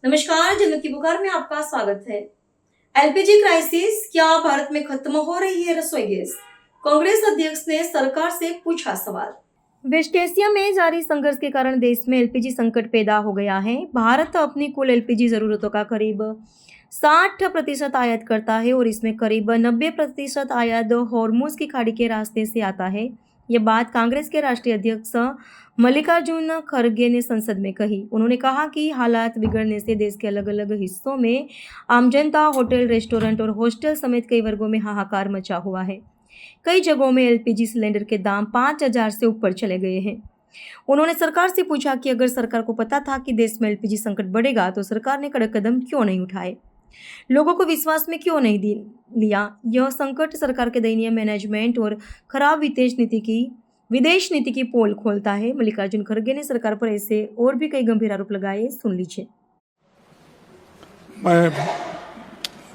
नमस्कार, जन्नत की पुकार में आपका स्वागत है। एलपीजी क्राइसिस, क्या भारत में खत्म हो रही है रसोई गैस? कांग्रेस अध्यक्ष ने सरकार से पूछा सवाल। वेस्ट एशिया में जारी संघर्ष के कारण देश में एलपीजी संकट पैदा हो गया है। भारत अपनी कुल एलपीजी जरूरतों का करीब 60% आयात करता है और इसमें करीब 90% आयात हॉर्मुज की खाड़ी के रास्ते से आता है। ये बात कांग्रेस के राष्ट्रीय अध्यक्ष मल्लिकार्जुन खड़गे ने संसद में कही। उन्होंने कहा कि हालात बिगड़ने से देश के अलग अलग हिस्सों में आम जनता, होटल, रेस्टोरेंट और हॉस्टल समेत कई वर्गों में हाहाकार मचा हुआ है। कई जगहों में एलपीजी सिलेंडर के दाम 5,000 से ऊपर चले गए हैं। उन्होंने सरकार से पूछा कि अगर सरकार को पता था कि देश में एलपीजी संकट बढ़ेगा तो सरकार ने कड़क कदम क्यों नहीं उठाए, लोगों को विश्वास में क्यों नहीं लिया। यह संकट सरकार के दयनीय मैनेजमेंट और खराब विदेश नीति की पोल खोलता है। मल्लिकार्जुन खड़गे ने सरकार पर ऐसे और भी कई गंभीर आरोप लगाए। सुन लीजिए। मैं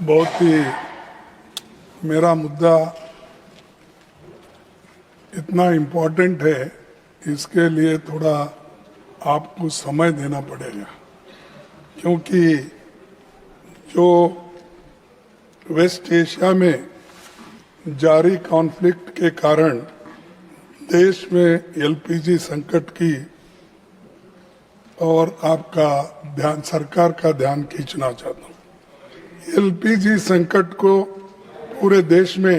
बहुत ही मेरा मुद्दा इतना इम्पोर्टेंट है, इसके लिए थोड़ा आपको समय देना पड़ेगा, क्योंकि जो वेस्ट एशिया में जारी कॉन्फ्लिक्ट के कारण देश में एलपीजी संकट की और आपका ध्यान, सरकार का ध्यान खींचना चाहता हूँ। एलपीजी संकट को पूरे देश में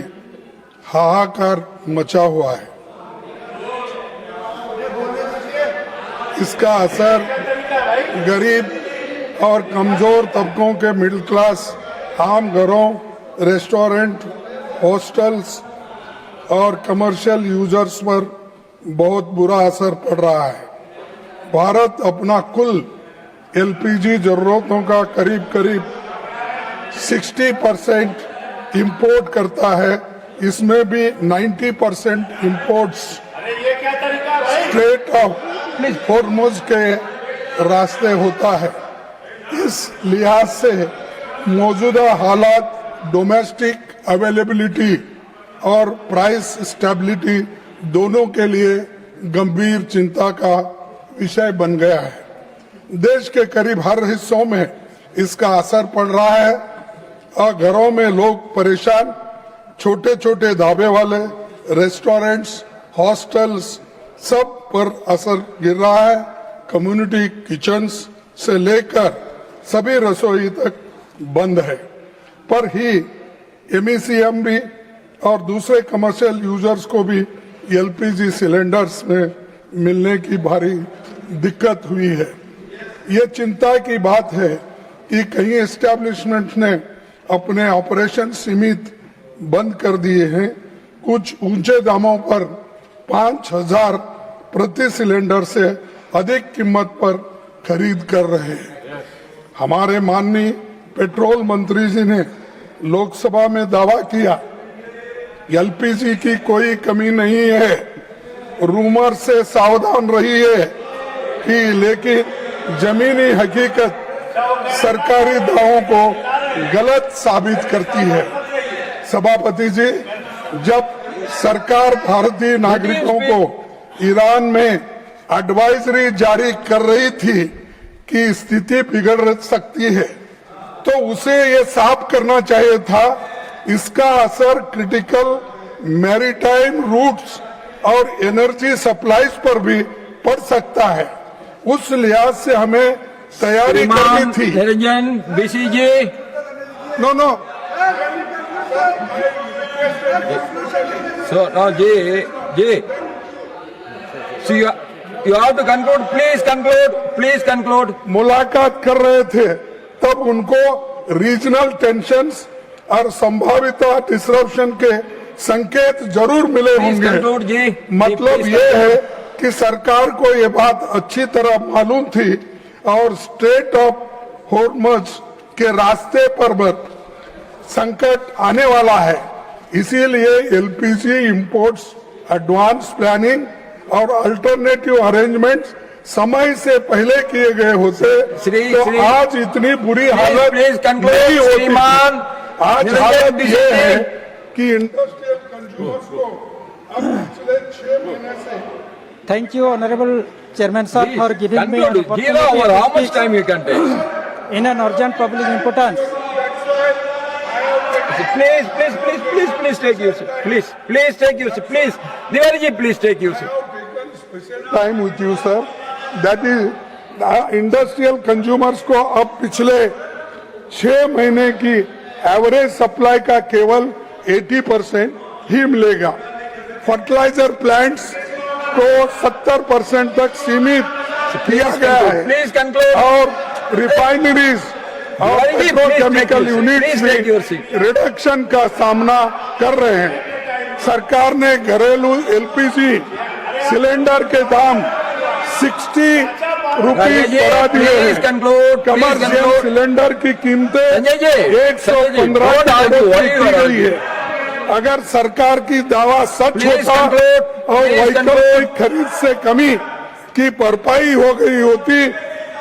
हाहाकार मचा हुआ है। इसका असर गरीब और कमजोर तबकों के मिडिल क्लास, आम घरों, रेस्टोरेंट, हॉस्टल्स और कमर्शियल यूजर्स पर बहुत बुरा असर पड़ रहा है। भारत अपना कुल एलपीजी जरूरतों का करीब 60% इंपोर्ट करता है। इसमें भी 90% इंपोर्ट्स स्ट्रेट ऑफ हॉर्मुज के रास्ते होता है। इस लिहाज से मौजूदा हालात डोमेस्टिक अवेलेबिलिटी और प्राइस स्टेबिलिटी दोनों के लिए गंभीर चिंता का विषय बन गया है। देश के करीब हर हिस्सों में इसका असर पड़ रहा है और घरों में लोग परेशान, छोटे छोटे ढाबे वाले, रेस्टोरेंट्स, हॉस्टल्स, सब पर असर गिर रहा है। कम्युनिटी किचन्स से लेकर सभी रसोई तक बंद है। पर ही एमईसीएम भी और दूसरे कमर्शियल यूजर्स को भी एलपीजी सिलेंडर्स में मिलने की भारी दिक्कत हुई है। ये चिंता की बात है कि कई एस्टेब्लिशमेंट ने अपने ऑपरेशन सीमित बंद कर दिए हैं। कुछ ऊंचे दामों पर 5,000 प्रति सिलेंडर से अधिक कीमत पर खरीद कर रहे हैं। हमारे माननीय पेट्रोल मंत्री जी ने लोकसभा में दावा किया एलपीजी की कोई कमी नहीं है। रूमर से सावधान रहिए कि लेकिन जमीनी हकीकत सरकारी दावों को गलत साबित करती है। सभापति जी, जब सरकार भारतीय नागरिकों को ईरान में एडवाइजरी जारी कर रही थी कि स्थिति बिगड़ सकती है, तो उसे ये साफ करना चाहिए था इसका असर क्रिटिकल मैरीटाइम रूट्स और एनर्जी सप्लाईज पर भी पड़ सकता है। उस लिहाज से हमें तैयारी करनी थी। Niranjan BCG, no so now J. So you have to conclude. Please conclude. मुलाकात कर रहे थे तब उनको रीजनल टेंशन्स और संभावित डिसरप्शन के संकेत जरूर मिले होंगे। मतलब ये है कि सरकार को ये बात अच्छी तरह मालूम थी और स्ट्रेट ऑफ हॉर्मुज के रास्ते पर संकट आने वाला है। इसीलिए एलपीजी इंपोर्ट्स, एडवांस प्लानिंग और अल्टरनेटिव अरेंजमेंट्स समय से पहले किए गए होते तो आज इतनी बुरी हालत नहीं होती। आज हालत ये है कि इंडस्ट्रियल कंज्यूमर्स को अब पिछले 6 महीने से। Thank you, Honorable Chairman sir, for giving me an Conclude. opportunity. How much time you can take? in an urgent public importance. Please take your seat. Please take your seat. Please. Tiwari ji, please take your seat. Time with you sir, that is industrial consumers को अब पिछले 6 महीने की average supply का केवल 80% ही मिलेगा। Fertiliser plants को 70% तक सीमित किया गया है Please conclude. और रिफाइनरीज और Tiwari ji, petrochemical please units take your seat. में रिडक्शन का सामना कर रहे हैं। सरकार ने घरेलू एलपीजी सिलेंडर के दाम 60 रुपीज बढ़ा दिए Please हैं। conclude. Please commercial conclude. Cylinder की कीमतें Sanjay ji, 115 don't argue. Why you की are गई है। अगर सरकार की दावा सच Please होता conclude. और Please व्हीकल conclude. की खरीद से कमी की भरपाई हो गई होती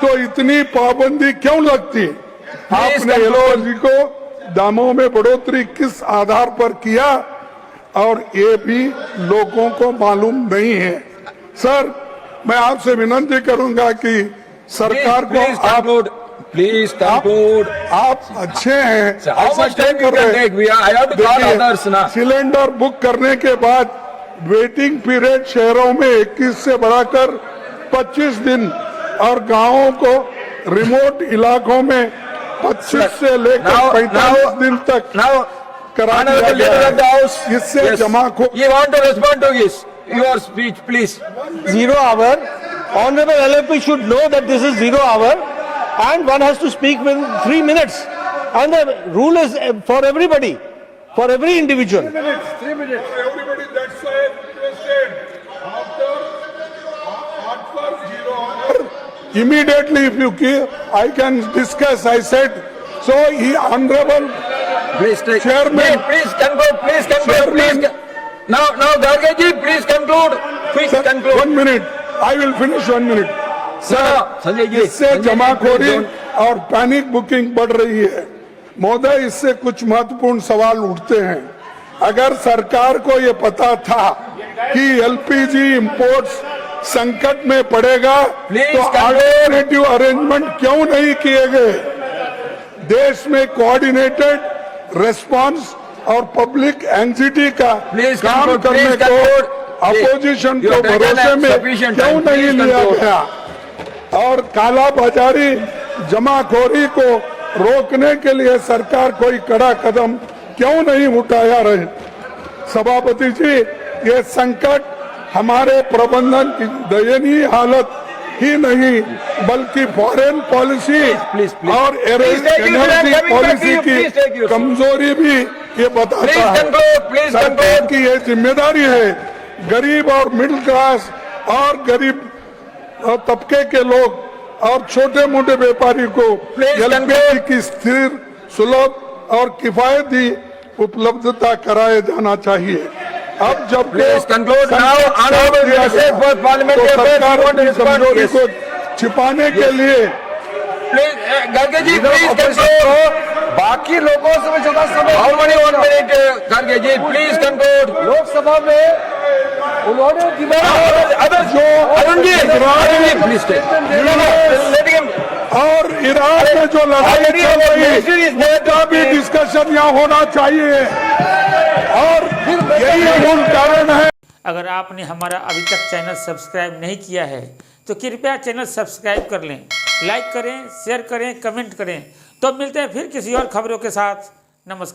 तो इतनी पाबंदी क्यों लगती? आपने conclude. एलओजी को दामों में बढ़ोतरी किस आधार पर किया और ये भी लोगों को मालूम नहीं है। सर, मैं आपसे विनती करूंगा कि सरकार को Please आप conclude. Please conclude. आप अच्छे हैं, Sir, how ऐसा much क्यों time you कर can रहे हैं? take? I have to call देखिए, others ना. सिलेंडर बुक करने के बाद वेटिंग पीरियड शहरों में 21 से बढ़ाकर 25 दिन और गांवों को रिमोट इलाकों में 25 से लेकर Now- 45 दिन तक Now, करा दिया Honorable गया Leader of the है। House. इससे Yes. जमाखोर You want to respond to this? Your speech, please. 0 hour. Honorable LLP should know that this is 0 hour and one has to speak within 3 minutes. And the rule is for everybody, for every individual. 3 minutes. Everybody, that's why I requested after 0 hour, immediately if you give, I can discuss. I said, so he honorable Please take. Chairman. Please conclude. Please conclude. Chairman. Please. Now, Garge ji, please conclude. Quick Sir, conclude. 1 minute. I will finish 1 minute. No, Sanjay ji. इससे Sanjay ji, जमाखोरी please don't. और panic booking बढ़ रही है। महोदय, इससे कुछ महत्वपूर्ण सवाल उठते हैं। अगर सरकार को ये पता था कि एलपीजी इंपोर्ट्स संकट में पड़ेगा Please तो conclude. अल्टरनेटिव अरेंजमेंट क्यों नहीं किए गए? देश में कोऑर्डिनेटेड रेस्पॉन्स और पब्लिक एंग्जाइटी का Please काम conclude. करने Please को conclude. अपोजिशन You को have taken भरोसे में sufficient क्यों time. नहीं Please लिया conclude. गया? और काला बाजारी जमाखोरी को रोकने के लिए सरकार कोई कड़ा कदम क्यों नहीं उठाया रहे? सभापति जी, ये संकट हमारे प्रबंधन की दयनीय हालत ही नहीं बल्कि फॉरेन पॉलिसी please. और Please take your energy seat. Coming back to policy you. Please take की your seat. कमजोरी भी ये बताता Please है। conclude. Please सरकार conclude. की ये जिम्मेदारी है गरीब और मिडिल क्लास और गरीब तबके के लोग और छोटे मोटे व्यापारी को Please एलपीजी की स्थिर, सुलभ और किफायती उपलब्धता कराया जाना चाहिए। अब जब Please conclude now. Honorable Minister for Parliamentary तो Affairs, सरकार you want to अपनी respond? कमजोरी Yes. को छिपाने के लिए Please, Garge ji, please conclude. बाकी लोगों से भी ज्यादा समय How many 1 minute, Garge ji? Please conclude. Lok Sabha में उन्होंने दिमाग Others, Arun ji, please take. Let him. और ईरान में जो लड़ाई Already चल our रही minister is है there उसका to भी speak. डिस्कशन यहाँ होना चाहिए और यही मूल कारण है। अगर आपने हमारा अभी तक चैनल सब्सक्राइब नहीं किया है तो कृपया चैनल सब्सक्राइब कर लें, लाइक करें, शेयर करें, कमेंट करें। तो मिलते हैं फिर किसी और खबरों के साथ। नमस्कार।